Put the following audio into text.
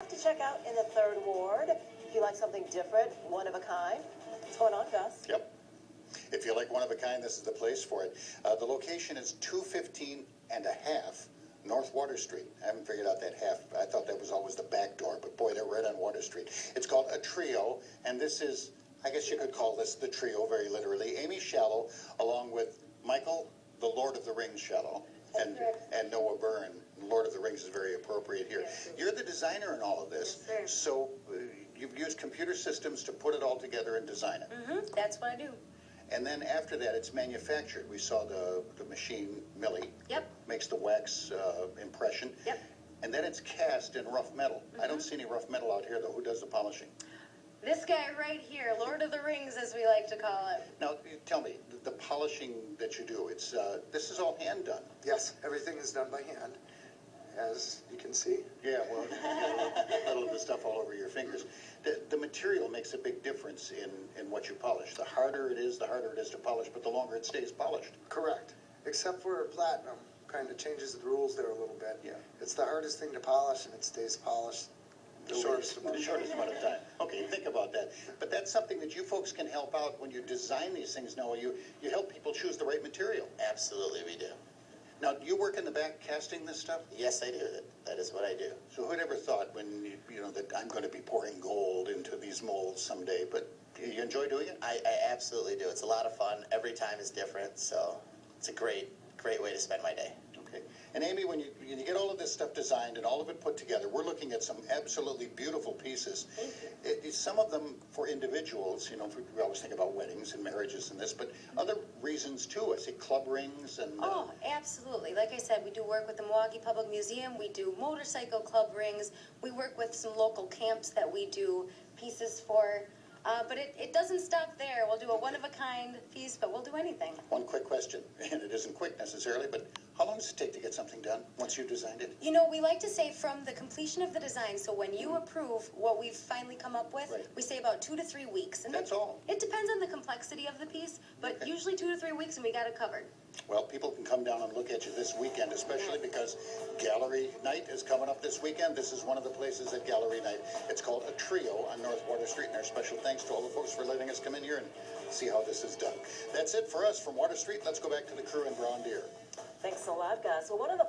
lot to check out in the 3rd Ward. If you like something different, one of a kind. What's going on, Gus? Yep. If you like one of a kind, this is the place for it. The location is 215 and a half North Water Street. I haven't figured out that half. I thought that was always the back door, but boy, they're right on Water Street. It's called A Trio, and this is, I guess you could call this the trio very literally. Amy Shallow, along with Michael, the Lord of the Rings Shallow, and Noah Byrne. Lord of the Rings is very appropriate here. Yes, You're the designer in all of this, yes, so you've used computer systems to put it all together and design it. That's what I do. And then after that, it's manufactured. We saw the machine, Millie, makes the wax impression. And then it's cast in rough metal. I don't see any rough metal out here, though. Who does the polishing? This guy right here, Lord of the Rings, as we like to call it. Now, tell me, the polishing that you do, it's this is all hand done. Yes, everything is done by hand, as you can see. Yeah, well, you get a little of the stuff all over your fingers. The material makes a big difference in what you polish. The harder it is to polish, but the longer it stays polished. Correct. Except for platinum, kind of changes the rules there a little bit. Yeah. It's the hardest thing to polish, and it stays polished the shortest amount of time. Okay, think about that. But that's something that you folks can help out when you design these things, Noah. You help people choose the right material. Absolutely, we do. Now, do you work in the back casting this stuff? Yes, I do. That is what I do. So who'd ever thought when, you know, that I'm going to be pouring gold into these molds someday, but do you enjoy doing it? I absolutely do. It's a lot of fun. Every time is different, so it's a great way to spend my day. Okay. And Amy, when you get all of this stuff designed and all of it put together, we're looking at some absolutely beautiful pieces. Some of them for individuals, you know, we always think about weddings and marriages and this, but other reasons too. I see club rings and... Oh, absolutely. Like I said, we do work with the Milwaukee Public Museum. We do motorcycle club rings. We work with some local camps that we do pieces for. But it doesn't stop there. We'll do a one-of-a-kind piece, but we'll do anything. One quick question, and it isn't quick necessarily, but how long does it take to get something done once you've designed it? You know, we like to say from the completion of the design, so when you approve what we've finally come up with, we say about 2 to 3 weeks. And that's all? It depends on the complexity of the piece, but usually 2 to 3 weeks and we got it covered. Well, people can come down and look at you this weekend, especially because Gallery Night is coming up this weekend. This is one of the places at Gallery Night. It's called A Trio on North Water Street, and our special thanks to all the folks for letting us come in here and see how this is done. That's it for us from Water Street. Let's go back to the crew in Brown Deer. Thanks a lot, Gus. Well, one of the